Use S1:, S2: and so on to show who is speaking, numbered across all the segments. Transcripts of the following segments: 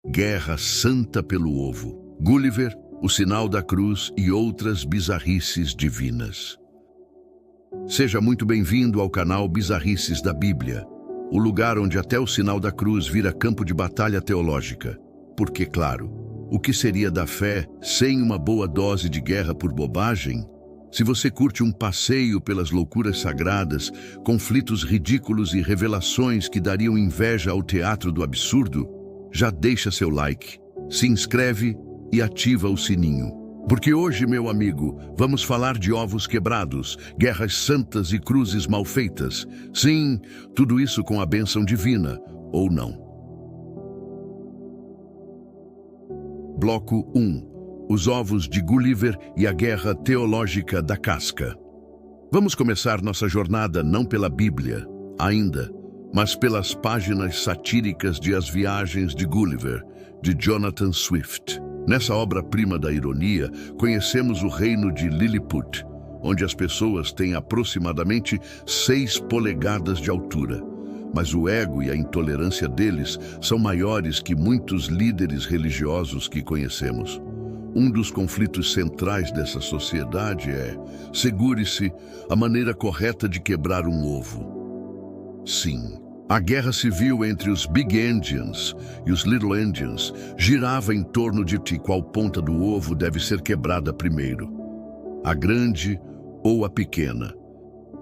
S1: Guerra Santa pelo Ovo, Gulliver, o Sinal da Cruz e outras bizarrices divinas. Seja muito bem-vindo ao canal Bizarrices da Bíblia, o lugar onde até o Sinal da Cruz vira campo de batalha teológica. Porque, claro, o que seria da fé sem uma boa dose de guerra por bobagem? Se você curte um passeio pelas loucuras sagradas, conflitos ridículos e revelações que dariam inveja ao teatro do absurdo, já deixa seu like, se inscreve e ativa o sininho. Porque hoje, meu amigo, vamos falar de ovos quebrados, guerras santas e cruzes mal feitas. Sim, tudo isso com a bênção divina, ou não. Bloco 1. Os ovos de Gulliver e a guerra teológica da casca. Vamos começar nossa jornada não pela Bíblia, ainda, mas pelas páginas satíricas de As Viagens de Gulliver, de Jonathan Swift. Nessa obra-prima da ironia, conhecemos o reino de Lilliput, onde as pessoas têm aproximadamente 6 polegadas de altura. Mas o ego e a intolerância deles são maiores que muitos líderes religiosos que conhecemos. Um dos conflitos centrais dessa sociedade é, segure-se, a maneira correta de quebrar um ovo. Sim, a guerra civil entre os Big Endians e os Little Endians girava em torno de qual ponta do ovo deve ser quebrada primeiro, a grande ou a pequena.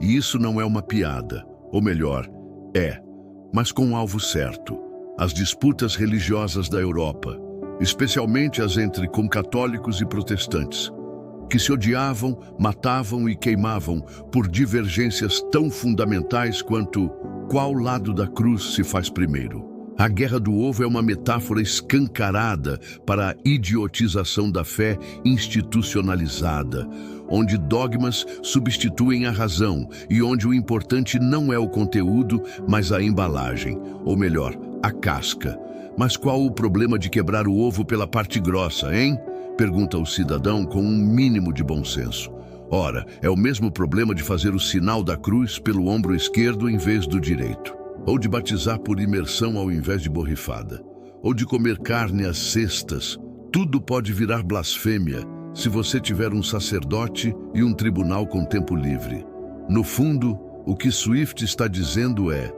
S1: E isso não é uma piada, ou melhor, mas com o alvo certo. As disputas religiosas da Europa, especialmente as entre católicos e protestantes, que se odiavam, matavam e queimavam por divergências tão fundamentais quanto qual lado da cruz se faz primeiro. A Guerra do Ovo é uma metáfora escancarada para a idiotização da fé institucionalizada, onde dogmas substituem a razão e onde o importante não é o conteúdo, mas a embalagem, ou melhor, a casca. Mas qual o problema de quebrar o ovo pela parte grossa, hein? Pergunta o cidadão com um mínimo de bom senso. Ora, é o mesmo problema de fazer o sinal da cruz pelo ombro esquerdo em vez do direito. Ou de batizar por imersão ao invés de borrifada. Ou de comer carne às cestas. Tudo pode virar blasfêmia se você tiver um sacerdote e um tribunal com tempo livre. No fundo, o que Swift está dizendo é: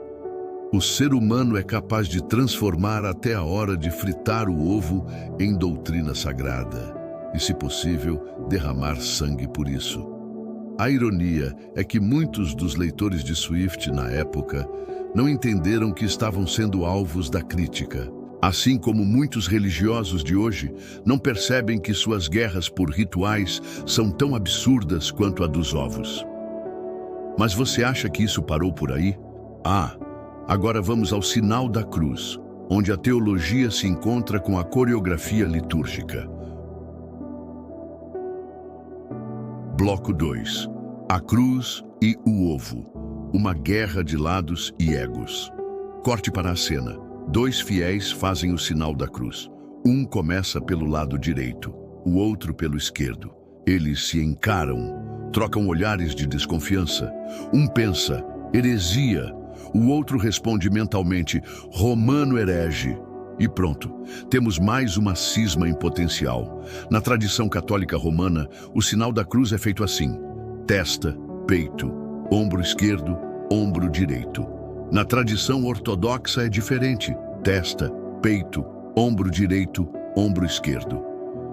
S1: o ser humano é capaz de transformar até a hora de fritar o ovo em doutrina sagrada. E, se possível, derramar sangue por isso. A ironia é que muitos dos leitores de Swift na época não entenderam que estavam sendo alvos da crítica. Assim como muitos religiosos de hoje não percebem que suas guerras por rituais são tão absurdas quanto a dos ovos. Mas você acha que isso parou por aí? Agora vamos ao Sinal da Cruz, onde a teologia se encontra com a coreografia litúrgica. Bloco 2. A cruz e o ovo. Uma guerra de lados e egos. Corte para a cena. 2 fiéis fazem o sinal da cruz. Um começa pelo lado direito, o outro pelo esquerdo. Eles se encaram, trocam olhares de desconfiança. Um pensa, heresia. O outro responde mentalmente, romano herege. E pronto, temos mais uma cisma em potencial. Na tradição católica romana, o sinal da cruz é feito assim: testa, peito, ombro esquerdo, ombro direito. Na tradição ortodoxa é diferente: testa, peito, ombro direito, ombro esquerdo.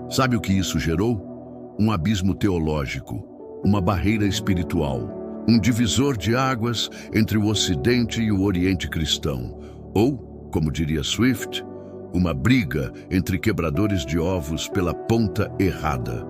S1: Sabe o que isso gerou? Um abismo teológico, uma barreira espiritual, um divisor de águas entre o Ocidente e o Oriente cristão. Ou, como diria Swift, uma briga entre quebradores de ovos pela ponta errada.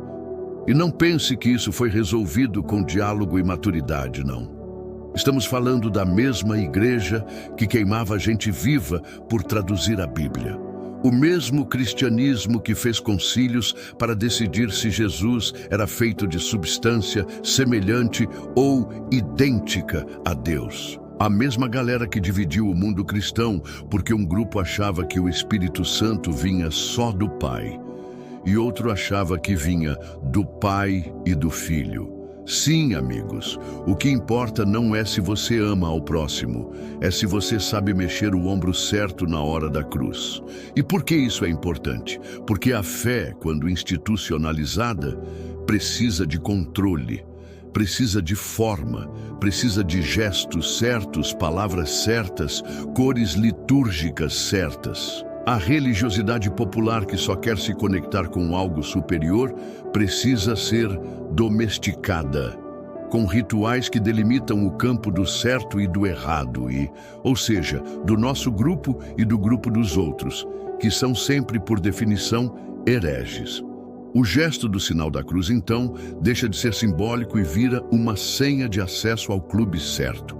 S1: E não pense que isso foi resolvido com diálogo e maturidade, não. Estamos falando da mesma igreja que queimava gente viva por traduzir a Bíblia. O mesmo cristianismo que fez concílios para decidir se Jesus era feito de substância semelhante ou idêntica a Deus. A mesma galera que dividiu o mundo cristão porque um grupo achava que o Espírito Santo vinha só do Pai e outro achava que vinha do Pai e do Filho. Sim, amigos, o que importa não é se você ama ao próximo, é se você sabe mexer o ombro certo na hora da cruz. E por que isso é importante? Porque a fé, quando institucionalizada, precisa de controle, precisa de forma, precisa de gestos certos, palavras certas, cores litúrgicas certas. A religiosidade popular que só quer se conectar com algo superior precisa ser domesticada, com rituais que delimitam o campo do certo e do errado, ou seja, do nosso grupo e do grupo dos outros, que são sempre, por definição, hereges. O gesto do sinal da cruz, então, deixa de ser simbólico e vira uma senha de acesso ao clube certo.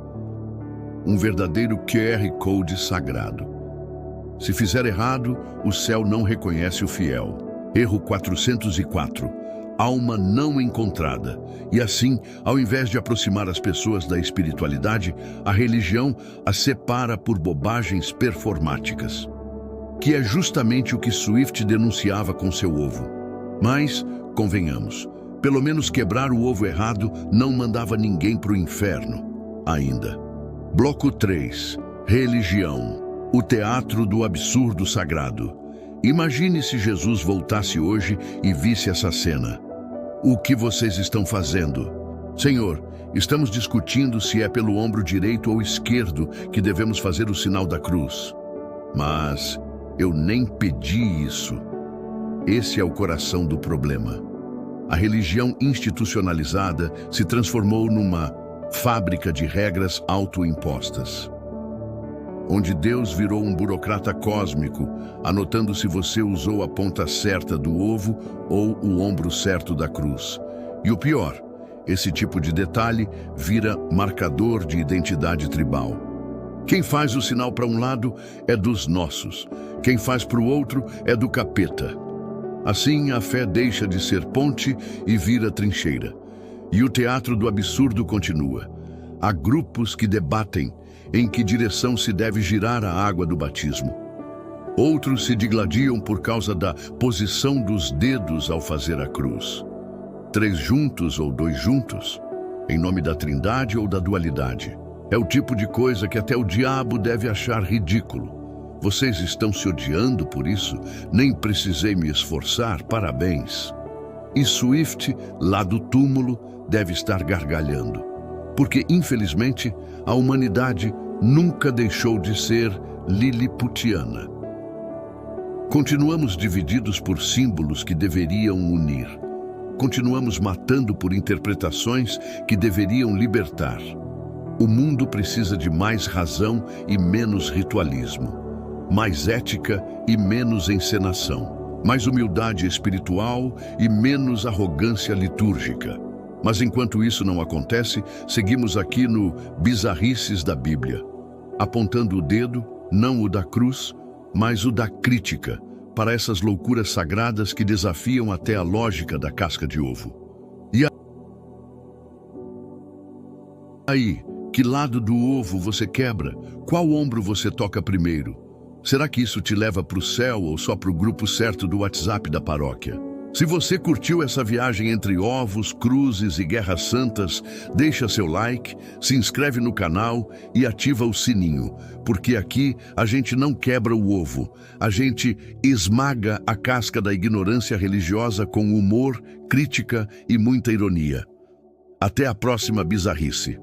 S1: Um verdadeiro QR Code sagrado. Se fizer errado, o céu não reconhece o fiel. Erro 404. Alma não encontrada. E assim, ao invés de aproximar as pessoas da espiritualidade, a religião as separa por bobagens performáticas. Que é justamente o que Swift denunciava com seu ovo. Mas, convenhamos, pelo menos quebrar o ovo errado não mandava ninguém para o inferno. Ainda. Bloco 3. Religião. O teatro do absurdo sagrado. Imagine se Jesus voltasse hoje e visse essa cena. O que vocês estão fazendo? Senhor, estamos discutindo se é pelo ombro direito ou esquerdo que devemos fazer o sinal da cruz. Mas eu nem pedi isso. Esse é o coração do problema. A religião institucionalizada se transformou numa fábrica de regras autoimpostas, onde Deus virou um burocrata cósmico, anotando se você usou a ponta certa do ovo ou o ombro certo da cruz. E o pior, esse tipo de detalhe vira marcador de identidade tribal. Quem faz o sinal para um lado é dos nossos, quem faz para o outro é do capeta. Assim, a fé deixa de ser ponte e vira trincheira. E o teatro do absurdo continua. Há grupos que debatem em que direção se deve girar a água do batismo. Outros se digladiam por causa da posição dos dedos ao fazer a cruz. 3 juntos ou 2 juntos, em nome da trindade ou da dualidade. É o tipo de coisa que até o diabo deve achar ridículo. Vocês estão se odiando por isso? Nem precisei me esforçar, parabéns. E Swift, lá do túmulo, deve estar gargalhando. Porque, infelizmente, a humanidade nunca deixou de ser liliputiana. Continuamos divididos por símbolos que deveriam unir. Continuamos matando por interpretações que deveriam libertar. O mundo precisa de mais razão e menos ritualismo. Mais ética e menos encenação. Mais humildade espiritual e menos arrogância litúrgica. Mas enquanto isso não acontece, seguimos aqui no Bizarrices da Bíblia, apontando o dedo, não o da cruz, mas o da crítica, para essas loucuras sagradas que desafiam até a lógica da casca de ovo. E aí, que lado do ovo você quebra? Qual ombro você toca primeiro? Será que isso te leva para o céu ou só para o grupo certo do WhatsApp da paróquia? Se você curtiu essa viagem entre ovos, cruzes e guerras santas, deixa seu like, se inscreve no canal e ativa o sininho, porque aqui a gente não quebra o ovo, a gente esmaga a casca da ignorância religiosa com humor, crítica e muita ironia. Até a próxima bizarrice.